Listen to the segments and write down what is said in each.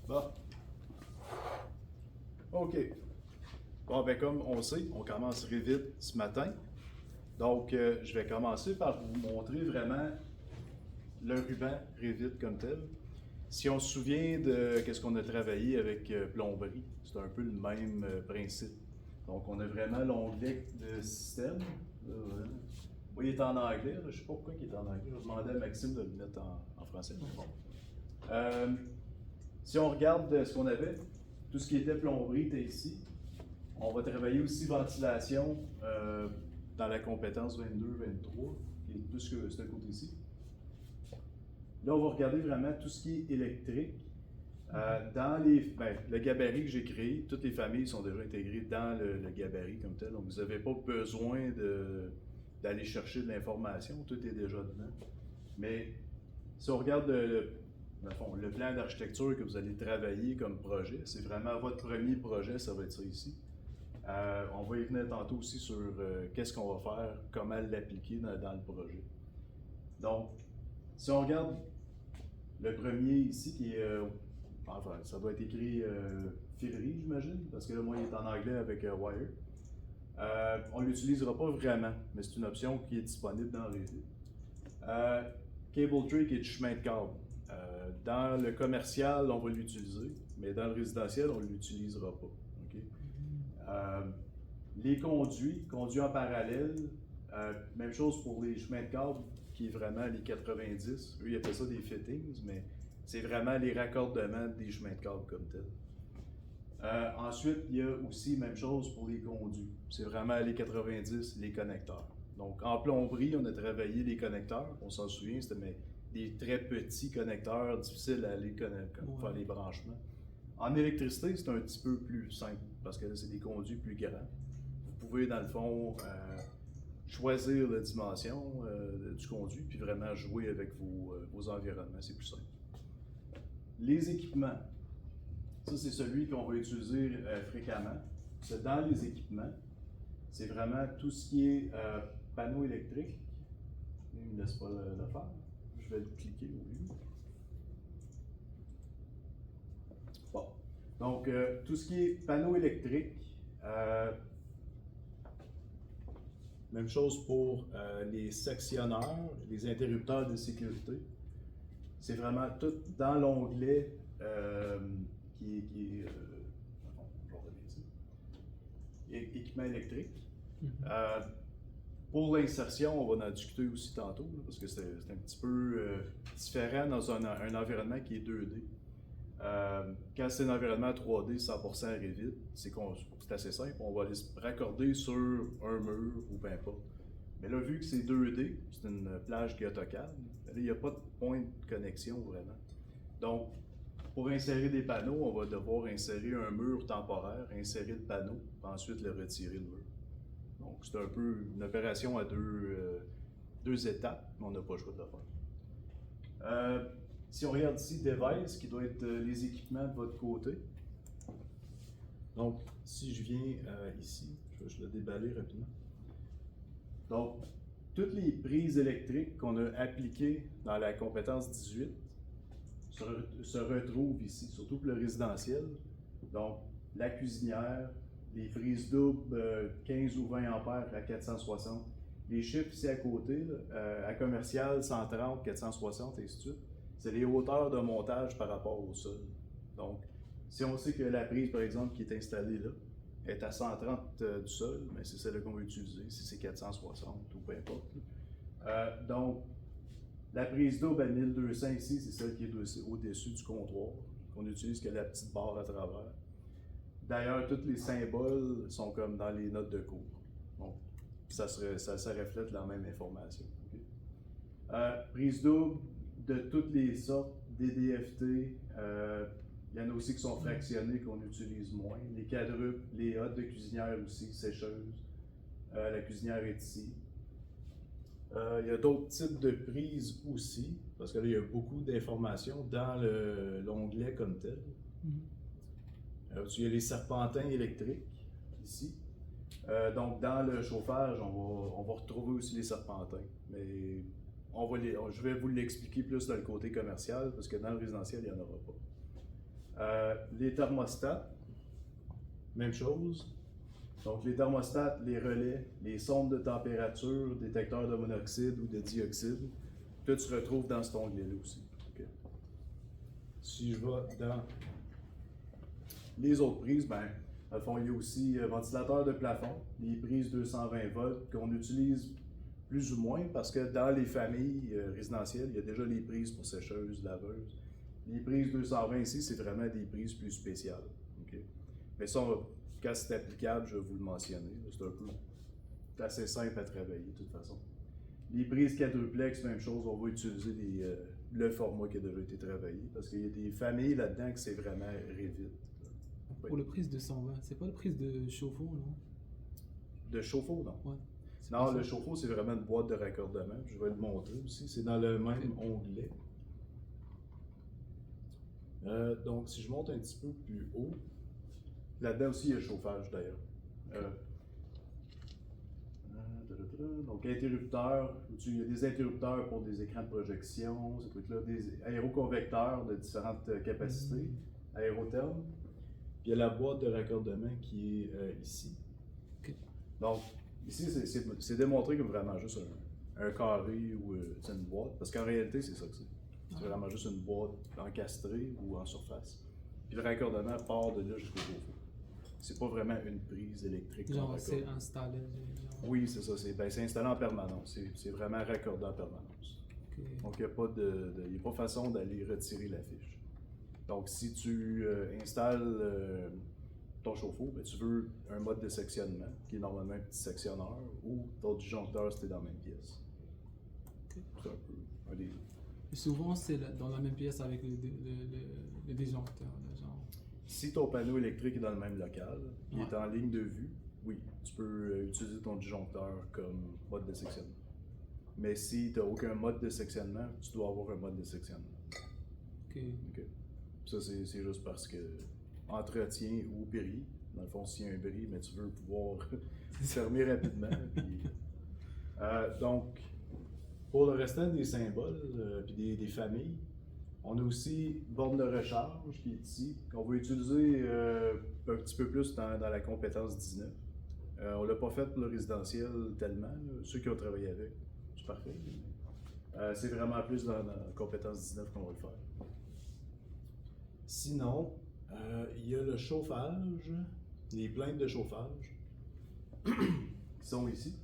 Bon. OK. Bon, ben comme on sait, on commence Revit ce matin. Donc, je vais commencer par vous montrer vraiment le ruban Revit comme tel. Si on se souvient de qu'est-ce qu'on a travaillé avec plomberie, c'est un peu le même principe. Donc, on a vraiment l'onglet de système. Oui, il est en anglais. Je ne sais pas pourquoi il est en anglais. Je vais demander à Maxime de le mettre en français. Mais bon. Si on regarde ce qu'on avait, tout ce qui était plomberie était ici. On va travailler aussi ventilation dans la compétence 22-23, qui est plus que ce côté-ci. Là, on va regarder vraiment tout ce qui est électrique. Le gabarit que j'ai créé, toutes les familles sont déjà intégrées dans le gabarit comme tel. Donc, vous n'avez pas besoin d'aller chercher de l'information, tout est déjà dedans. Mais si on regarde le plan d'architecture que vous allez travailler comme projet, c'est vraiment votre premier projet, ça va être ça ici. On va y venir tantôt aussi sur qu'est-ce qu'on va faire, comment l'appliquer dans le projet. Donc, si on regarde le premier ici, qui est, enfin, ça doit être écrit filerie, j'imagine, parce que là, moi, il est en anglais avec wire. On ne l'utilisera pas vraiment, mais c'est une option qui est disponible dans Revit. Cable tray qui est du chemin de câble. Dans le commercial, on va l'utiliser, mais dans le résidentiel, on ne l'utilisera pas. Okay? Les conduits en parallèle, même chose pour les chemins de câble, qui est vraiment les 90. Eux, ils appellent ça des fittings, mais c'est vraiment les raccordements des chemins de câble comme tel. Ensuite, il y a aussi même chose pour les conduits. C'est vraiment les 90, les connecteurs. Donc, en plomberie, on a travaillé les connecteurs. On s'en souvient, c'était des très petits connecteurs, difficiles à aller faire les branchements. En électricité, c'est un petit peu plus simple, parce que là, c'est des conduits plus grands. Vous pouvez, dans le fond, choisir la dimension du conduit, puis vraiment jouer avec vos environnements, c'est plus simple. Les équipements, ça c'est celui qu'on va utiliser fréquemment. C'est dans les équipements, c'est vraiment tout ce qui est panneau électrique. Il ne me laisse pas le faire. Je vais le cliquer au lieu. Bon. Donc, tout ce qui est panneau électrique, même chose pour les sectionneurs, les interrupteurs de sécurité. C'est vraiment tout dans l'onglet qui est équipement électrique. Pour l'insertion, on va en discuter aussi tantôt, là, parce que c'est un petit peu différent dans un environnement qui est 2D. Quand c'est un environnement 3D 100% Revit, c'est assez simple, on va aller se raccorder sur un mur ou peu importe. Mais là, vu que c'est 2D, c'est une plage qui est AutoCAD, là, il n'y a pas de point de connexion vraiment. Donc, pour insérer des panneaux, on va devoir insérer un mur temporaire, insérer le panneau, puis ensuite le retirer le mur. Donc, c'est un peu une opération à deux étapes, mais on n'a pas le choix de le faire. Si on regarde ici, Device, qui doit être les équipements de votre côté. Donc, si je viens ici, je vais le déballer rapidement. Donc, toutes les prises électriques qu'on a appliquées dans la compétence 18 se retrouvent ici, surtout pour le résidentiel. Donc, la cuisinière, les prises doubles 15 ou 20 ampères à 460. Les chiffres ici à côté, à commercial 130, 460, et ainsi de suite. C'est les hauteurs de montage par rapport au sol. Donc, si on sait que la prise, par exemple, qui est installée là, est à 130 du sol, mais c'est celle qu'on va utiliser, si c'est 460 ou peu importe. Donc, la prise double à 1200 ici, c'est celle qui est au-dessus du comptoir, qu'on utilise que la petite barre à travers. D'ailleurs, tous les symboles sont comme dans les notes de cours. Donc, ça reflète la même information. Okay? Prise double de toutes les sortes, DDFT, il y en a aussi qui sont fractionnés, qu'on utilise moins. Les quadruples, les hottes de cuisinière aussi, sécheuses. La cuisinière est ici. Il y a d'autres types de prises aussi, parce que là, il y a beaucoup d'informations dans l'onglet comme tel. Il y a les serpentins électriques, ici. Donc, dans le chauffage, on va retrouver aussi les serpentins. Mais je vais vous l'expliquer plus dans le côté commercial, parce que dans le résidentiel, il n'y en aura pas. Les thermostats, même chose. Donc les thermostats, les relais, les sondes de température, détecteurs de monoxyde ou de dioxyde, tout se retrouve dans cet onglet-là aussi. Okay. Si je vais dans les autres prises, ben, dans le fond, il y a aussi ventilateur de plafond, les prises 220 volts qu'on utilise plus ou moins parce que dans les familles résidentielles, il y a déjà les prises pour sécheuses, laveuses. Les prises 220 ici, c'est vraiment des prises plus spéciales. Okay? Mais ça, quand c'est applicable, je vais vous le mentionner. C'est un peu assez simple à travailler de toute façon. Les prises quadruplex, même chose, on va utiliser le format qui a déjà été travaillé parce qu'il y a des familles là-dedans que c'est vraiment Revit. Pour le prise de 120, c'est pas le prise de chauffe-eau, non? De chauffe-eau, non? Ouais. Non, le chauffe-eau, c'est vraiment une boîte de raccordement. Je vais le montrer aussi. C'est dans le même onglet. Donc, si je monte un petit peu plus haut, là-dedans aussi, il y a le chauffage d'ailleurs. Donc, interrupteurs, il y a des interrupteurs pour des écrans de projection, ces trucs-là, des aéroconvecteurs de différentes capacités, aérothermes. Puis il y a la boîte de raccordement qui est ici. Okay. Donc, ici, c'est démontré comme vraiment juste un carré ou une boîte, parce qu'en réalité, c'est ça que c'est. C'est vraiment juste une boîte encastrée ou en surface. Puis le raccordement part de là jusqu'au chauffe-eau. C'est pas vraiment une prise électrique. Genre, c'est installé. Genre. Oui, c'est ça. C'est installé en permanence. C'est vraiment raccordé en permanence. Okay. Donc, il n'y a pas façon d'aller retirer la fiche. Donc, si tu installes ton chauffe-eau, ben, tu veux un mode de sectionnement, qui est normalement un petit sectionneur, ou ton disjoncteur, c'était dans la même pièce. Okay. C'est un peu un des deux. Et souvent, c'est dans la même pièce avec le disjoncteur. Genre. Si ton panneau électrique est dans le même local, il est en ligne de vue, oui, tu peux utiliser ton disjoncteur comme mode de sectionnement. Mais si tu n'as aucun mode de sectionnement, tu dois avoir un mode de sectionnement. OK. Ça, c'est juste parce que entretien ou bris, dans le fond, s'il y a un bris, mais tu veux pouvoir fermer rapidement. Puis, donc, pour le restant des symboles et des familles, on a aussi borne de recharge qui est ici, qu'on va utiliser un petit peu plus dans la compétence 19. On ne l'a pas fait pour le résidentiel tellement, là. Ceux qui ont travaillé avec, c'est parfait. C'est vraiment plus dans la compétence 19 qu'on va le faire. Sinon, il y a le chauffage, les plaintes de chauffage qui sont ici.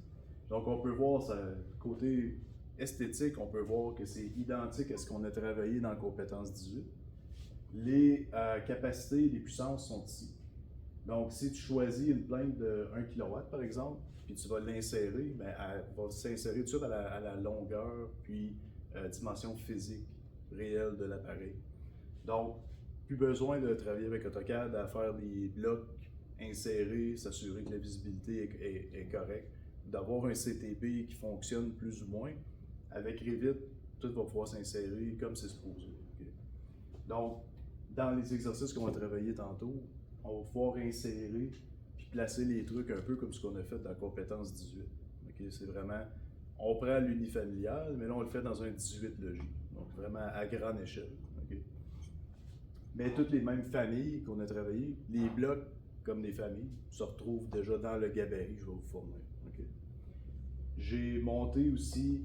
Donc on peut voir ça, côté esthétique, on peut voir que c'est identique à ce qu'on a travaillé dans la compétence 18. Les capacités, les puissances sont ici. Donc si tu choisis une plainte de 1 kW par exemple, puis tu vas l'insérer, ben, elle va s'insérer tout de suite à la longueur puis dimension physique réelle de l'appareil. Donc, plus besoin de travailler avec AutoCAD à faire des blocs insérés, s'assurer que la visibilité est correcte, d'avoir un CTP qui fonctionne plus ou moins. Avec Revit, tout va pouvoir s'insérer comme c'est supposé. Okay? Donc, dans les exercices qu'on va travailler tantôt, on va pouvoir insérer puis placer les trucs un peu comme ce qu'on a fait dans la compétence 18. Okay? C'est vraiment, on prend l'unifamilial, mais là on le fait dans un 18 logis, donc vraiment à grande échelle. Okay? Mais toutes les mêmes familles qu'on a travaillées, les blocs comme les familles, se retrouvent déjà dans le gabarit que je vais vous fournir. Okay? J'ai monté aussi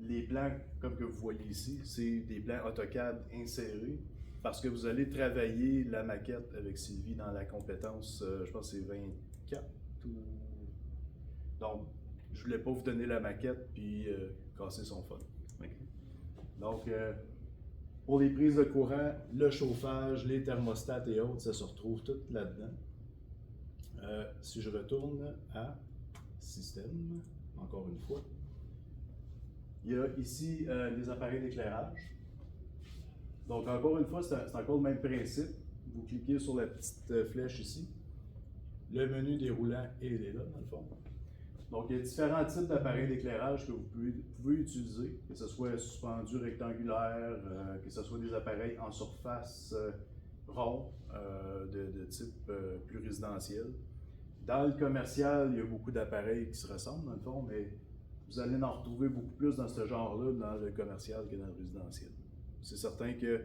les plans comme que vous voyez ici, c'est des plans AutoCAD insérés parce que vous allez travailler la maquette avec Sylvie dans la compétence, je pense que c'est 24 ou... Donc, je voulais pas vous donner la maquette puis casser son fun. Okay? Donc, pour les prises de courant, le chauffage, les thermostats et autres, ça se retrouve tout là-dedans. Si je retourne à Système, encore une fois, il y a ici les appareils d'éclairage. Donc, encore une fois, c'est encore le même principe. Vous cliquez sur la petite flèche ici. Le menu déroulant est là, dans le fond. Donc, il y a différents types d'appareils d'éclairage que vous pouvez utiliser, que ce soit suspendu rectangulaire, que ce soit des appareils en surface rond, de type plus résidentiel. Dans le commercial, il y a beaucoup d'appareils qui se ressemblent, dans le fond, mais vous allez en retrouver beaucoup plus dans ce genre-là dans le commercial que dans le résidentiel. C'est certain que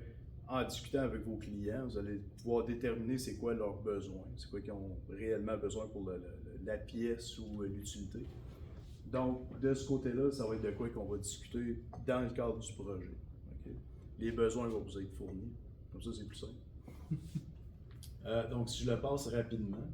en discutant avec vos clients, vous allez pouvoir déterminer c'est quoi leurs besoins, c'est quoi qu'ils ont réellement besoin pour la pièce ou l'utilité. Donc, de ce côté-là, ça va être de quoi qu'on va discuter dans le cadre du projet. Okay? Les besoins vont vous être fournis. Comme ça, c'est plus simple. Donc, si je le passe rapidement,